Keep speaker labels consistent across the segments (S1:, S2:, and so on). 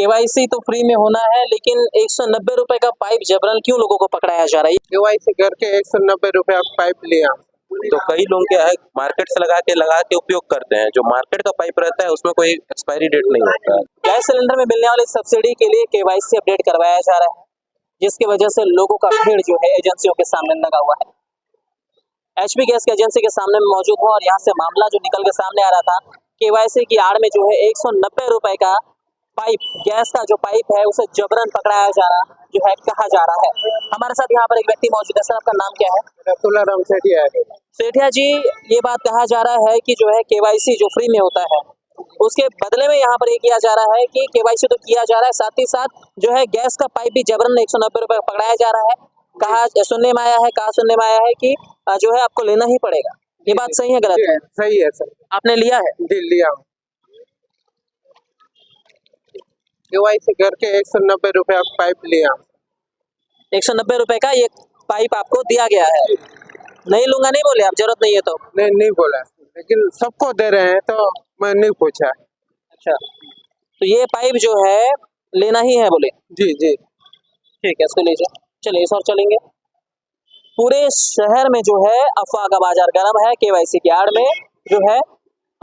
S1: KYC तो free में होना है, लेकिन 190 रुपए का पाइप जबरन क्यों लोगों को पकड़ाया जा रहा है?
S2: केवाईसी करके 190 रुपए पाइप लिया।
S3: तो कई लोग क्या है मार्केट से लगा के उपयोग करते हैं। जो मार्केट का पाइप रहता है उसमें कोई एक्सपायरी डेट नहीं होता है।
S1: गैस सिलेंडर में मिलने वाली सब्सिडी के लिए केवाईसी अपडेट करवाया जा रहा है, जिसकी वजह से लोगों का भीड़ जो है एजेंसियों के सामने लगा हुआ है। एचपी गैस की एजेंसी के सामने में मौजूद हूँ और यहाँ से मामला जो निकल के सामने आ रहा था, केवाईसी की आड़ में जो है 190 रुपए का पाइप, गैस का जो पाइप है उसे जबरन पकड़ाया जा रहा जो है कहा जा रहा है। हमारे साथ यहाँ पर एक व्यक्ति मौजूद है। सर, आपका नाम क्या है?
S2: तुलाराम सेठिया है।
S1: सेठिया जी, ये बात कहा जा रहा है कि जो है केवाईसी जो फ्री में होता है उसके बदले में यहाँ पर ये किया जा रहा है कि केवाईसी तो किया जा रहा है, साथ ही साथ जो है गैस का पाइप भी जबरन 190 रुपए पकड़ाया जा रहा है। कहा सुनने में आया है कि जो है आपको लेना ही पड़ेगा। ये बात सही है गलत है?
S2: सही है सर।
S1: आपने लिया है?
S2: जी लिया। केवाईसी करके 190 रुपए पाइप लिया।
S1: 190 रुपए का ये पाइप आपको दिया गया है? नहीं लूंगा नहीं बोले आप? जरूरत नहीं है तो?
S2: नहीं बोला, लेकिन सबको दे रहे हैं तो मैं नहीं पूछा।
S1: अच्छा, तो ये पाइप जो है लेना ही है बोले?
S2: जी जी
S1: ठीक है, इसको लीजिए। चलिए इस और चलेंगे। पूरे शहर में जो है अफवाह का बाजार गर्म है। केवाईसी की आड़ में जो है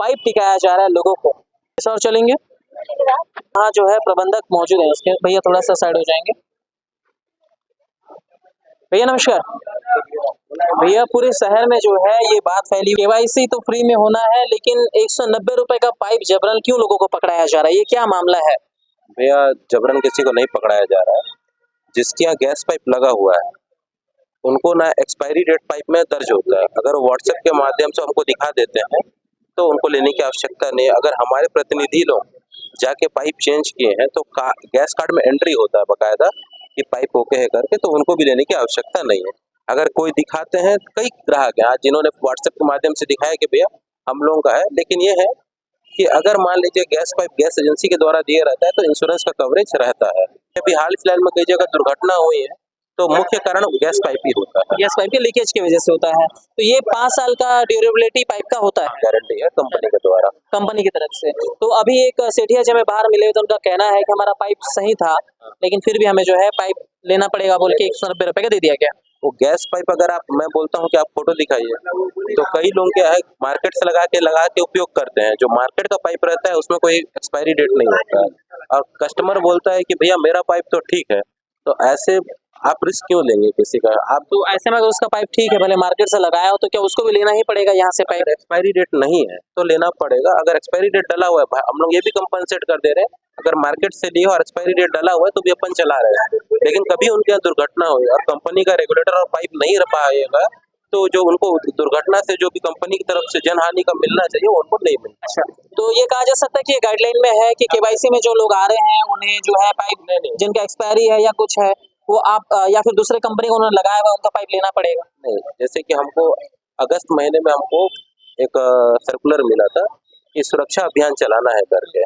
S1: पाइप टिकाया जा रहा है लोगों को। इस और चलेंगे। हाँ, जो है प्रबंधक मौजूद है उसके। भैया थोड़ा सा साइड हो जाएंगे। भैया नमस्कार। भैया, पूरे शहर में जो है ये बात फैली, केवाईसी तो फ्री में होना है, लेकिन 190 रुपए का पाइप जबरन क्यों लोगों को पकड़ाया जा रहा है? ये क्या मामला है?
S3: भैया, जबरन किसी को नहीं पकड़ाया जा रहा है। जिसके यहाँ गैस पाइप लगा हुआ है उनको ना एक्सपायरी डेट पाइप में दर्ज होता है। अगर वो व्हाट्सएप के माध्यम से हमको दिखा देते हैं तो उनको लेने की आवश्यकता नहीं है। अगर हमारे प्रतिनिधि लोग जाके पाइप चेंज किए हैं तो गैस कार्ड में एंट्री होता है बकायदा कि पाइप ओके है करके, तो उनको भी लेने की आवश्यकता नहीं है। अगर कोई दिखाते हैं, कई ग्राहक हैं आज जिन्होंने व्हाट्सएप के माध्यम से दिखाया कि भैया हम लोगों का है, लेकिन ये है कि अगर मान लीजिए गैस पाइप गैस एजेंसी के द्वारा दिया रहता है तो इंश्योरेंस का कवरेज रहता है। अभी हाल फिलहाल में कई जगह दुर्घटना हुई है तो मुख्य कारण गैस पाइप ही होता है।
S1: गैस पाइप के लीकेज की वजह से होता है। तो ये 5 साल का ड्यूरेबिलिटी पाइप का होता है,
S3: गारंटी है कंपनी के द्वारा,
S1: कंपनी की तरफ से। तो अभी एक सेठिया जी हमें बाहर मिले तो उनका कहना है कि हमारा पाइप सही था, लेकिन फिर भी हमें जो है पाइप लेना पड़ेगा बोल के 190 रुपए का दे दिया गया।
S3: वो गैस पाइप अगर मैं बोलता हूँ कि आप फोटो दिखाइए, तो कई लोग क्या है मार्केट से लगा के उपयोग करते हैं। जो मार्केट का पाइप रहता है उसमें कोई एक्सपायरी डेट नहीं होता है और कस्टमर बोलता है कि भैया मेरा पाइप तो ठीक है। तो ऐसे आप रिस्क क्यों लेंगे किसी का? आप
S1: तो ऐसे में अगर उसका पाइप ठीक है, भले मार्केट से लगाया हो, तो क्या उसको भी लेना ही पड़ेगा यहाँ से पाइप?
S3: एक्सपायरी डेट नहीं है तो लेना पड़ेगा। अगर एक्सपायरी डेट डला हुआ है, हम लोग ये भी कंपनसेट कर दे रहे हैं। अगर मार्केट से लिए और एक्सपायरी डेट डला हुआ है तो भी अपन चला रहे हैं, लेकिन कभी उनके यहाँ दुर्घटना हुई और कंपनी का रेगुलेटर और पाइप नहीं रख पाएगा तो जो उनको दुर्घटना से जो भी कंपनी की तरफ से जनहानि का मिलना चाहिए वो उनको नहीं मिलना।
S1: अच्छा, तो ये कहा जा सकता है कि ये गाइडलाइन में है कि केवाईसी में जो लोग आ रहे हैं उन्हें जो है पाइप जिनका एक्सपायरी है या कुछ है वो आप या फिर दूसरे कंपनी को उन्होंने लगाया हुआ उनका पाइप लेना पड़ेगा?
S3: नहीं, जैसे कि हमको अगस्त महीने में हमको एक सर्कुलर मिला था कि सुरक्षा अभियान चलाना है करके,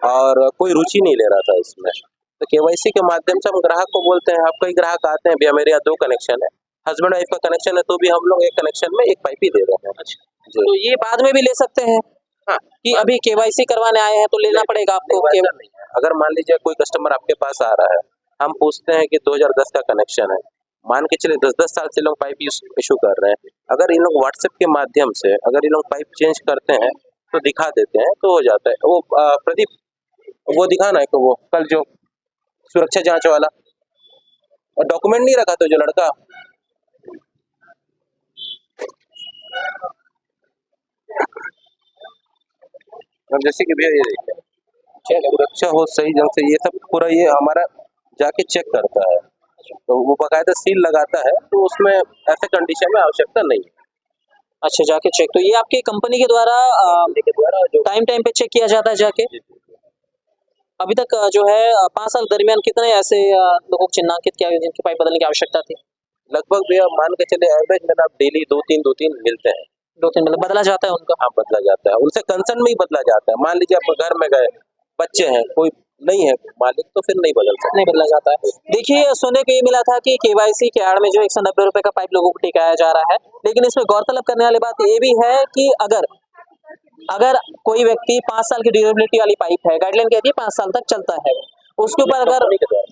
S3: और कोई रुचि नहीं ले रहा था इसमें। तो केवाईसी के माध्यम से हम ग्राहक को बोलते हैं, आप कई ग्राहक आते हैं भैया मेरे यहाँ 2 कनेक्शन है, हस्बैंड वाइफ का कनेक्शन है, तो भी हम लोग एक कनेक्शन में एक पाइप ही दे रहे हैं।
S1: तो ये बाद में भी ले सकते हैं?
S3: हाँ,
S1: कि अभी केवाईसी करवाने आए हैं तो लेना पड़ेगा आपको?
S3: नहीं, अगर मान लीजिए कोई कस्टमर आपके पास आ रहा है, हम पूछते हैं कि 2010 का कनेक्शन है, मान के चले 10-10 साल से लोग पाइप इशू कर रहे हैं, अगर इन लोग व्हाट्सएप के माध्यम से अगर इन लोग पाइप चेंज करते हैं तो दिखा देते हैं तो हो जाता है। वो प्रदीप वो दिखाना है कि वो कल जो सुरक्षा जांच वाला डॉक्यूमेंट नहीं रखा तो जो लड़का, जैसे कि भैया ये देखिए सुरक्षा हो सही ढंग से, ये सब पूरा ये हमारा जाके चेक करता है तो वो बकायदा सील लगाता है, तो उसमें ऐसे कंडीशन में आवश्यकता नहीं है।
S1: अच्छा, जाके चेक। तो ये आपकी कंपनी के द्वारा टाइम पे चेक किया जाता है जाके? अभी तक जो है 5 साल दरमियान कितने ऐसे लोगों को चिन्हांकित किया जिनकी पाइप बदलने की आवश्यकता थी?
S3: लगभग भैया मान के चले एवरेज में आप डेली 2-3 मिलते हैं।
S1: 2-3 मतलब बदला जाता है उनका?
S3: हाँ, बदला जाता है, उनसे कंसर्न में ही बदला जाता है। मान लीजिए आप घर में गए, बच्चे हैं, कोई नहीं है मालिक, तो फिर नहीं बदल सकते।
S1: नहीं बदला जाता है। देखिए, सुनने को ये मिला था कि केवाईसी के आड़ में जो 190 रुपए का पाइप लोगों को टिकाया जा रहा है, लेकिन इसमें गौरतलब करने वाली बात ये भी है कि अगर कोई व्यक्ति 5 साल की ड्यूरेबिलिटी वाली पाइप है, गाइडलाइन कहती है 5 साल तक चलता है, उसके ऊपर अगर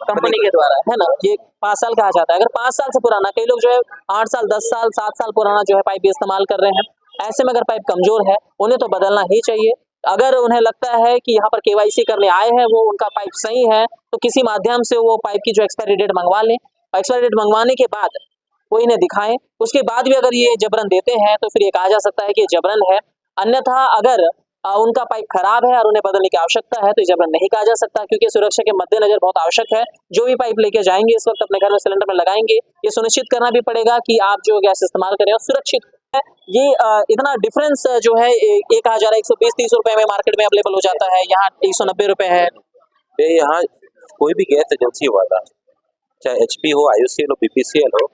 S1: कंपनी के द्वारा है ना, ये 5 साल कहा जाता है। अगर 5 साल से पुराना, कई लोग जो है 8 साल 10 साल 7 साल पुराना जो है पाइप इस्तेमाल कर रहे हैं, ऐसे में अगर पाइप कमजोर है उन्हें तो बदलना ही चाहिए। अगर उन्हें लगता है कि यहाँ पर केवाईसी करने आए हैं, वो उनका पाइप सही है, तो किसी माध्यम से वो पाइप की जो एक्सपायरी डेट मंगवा लें। एक्सपायरी डेट मंगवाने के बाद वो इन्हें दिखाएं, उसके बाद भी अगर ये जबरन देते हैं तो फिर ये कहा जा सकता है कि ये जबरन है। अन्यथा अगर उनका पाइप खराब है और उन्हें बदलने की आवश्यकता है तो ये जबरन नहीं कहा जा सकता, क्योंकि सुरक्षा के मद्देनजर बहुत आवश्यक है। जो भी पाइप लेके जाएंगे इस वक्त अपने घर में सिलेंडर में लगाएंगे, ये सुनिश्चित करना भी पड़ेगा कि आप जो गैस इस्तेमाल करें और सुरक्षित है। ये इतना डिफरेंस जो है ये कहा जा रहा है 120-30 रुपए में मार्केट में अवेलेबल हो जाता है, यहाँ 190 रुपए है।
S3: ये यहाँ कोई भी गैस एजेंसी वाला, चाहे HP हो, IOCL हो, BPCL हो,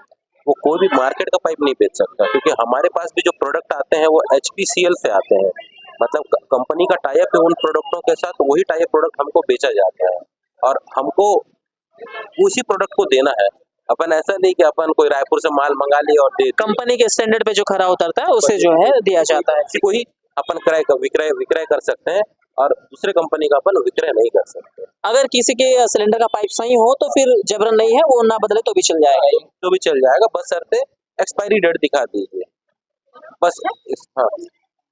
S3: वो कोई भी मार्केट का पाइप नहीं बेच सकता, क्योंकि हमारे पास भी जो प्रोडक्ट आते हैं वो HPCL से आते हैं। मतलब कंपनी का टाई अप है उन प्रोडक्टों के साथ, वही टाई अप प्रोडक्ट हमको बेचा जाता है और हमको उसी प्रोडक्ट को देना है। अपन ऐसा नहीं कि अपन कोई रायपुर से माल मंगा लिया और दे
S1: कंपनी के स्टैंडर्ड पे जो खरा उतरता है उसे जो है दिया जाता है।
S3: इसी को ही अपन विक्रय कर सकते हैं और दूसरे कंपनी का अपन विक्रय नहीं कर सकते।
S1: अगर किसी के सिलेंडर का पाइप सही हो तो फिर जबरन नहीं है, वो ना बदले तो भी चल जाएगा ये।
S3: तो भी चल जाएगा, बशर्ते एक्सपायरी डेट दिखा दीजिए बस। हाँ,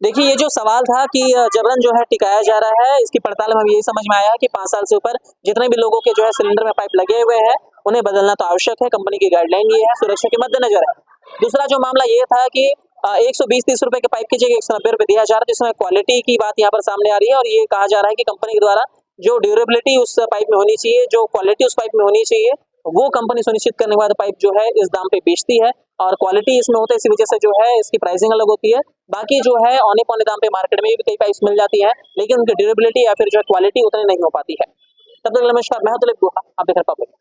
S1: देखिए, ये जो सवाल था कि जबरन जो है टिकाया जा रहा है, इसकी पड़ताल में हमें यही समझ में आया कि 5 साल से ऊपर जितने भी लोगों के जो है सिलेंडर में पाइप लगे हुए हैं उन्हें बदलना तो आवश्यक है। कंपनी की गाइडलाइन ये है, सुरक्षा के मद्देनजर है। दूसरा जो मामला ये था कि 120-30 रुपए के पाइप की जगह 190 रुपए दिया जा रहा है, जिसमें क्वालिटी की बात यहाँ पर सामने आ रही है और ये कहा जा रहा है कि कंपनी के द्वारा जो ड्यूरेबिलिटी उस पाइप में होनी चाहिए, जो क्वालिटी उस पाइप में होनी चाहिए, वो कंपनी सुनिश्चित करने के बाद पाइप जो है इस दाम पे बेचती है और क्वालिटी इसमें होता है, इसी वजह से जो है इसकी प्राइसिंग अलग होती है। बाकी जो है औने पौने दाम पे मार्केट में भी कई पाइप्स मिल जाती है, लेकिन उनकी ड्यूरेबिलिटी या फिर जो है क्वालिटी उतनी नहीं हो पाती है। तब तक नमस्कार, मैं हूं दिलीप गुहा, आप देख रहे हैं पब्लिक।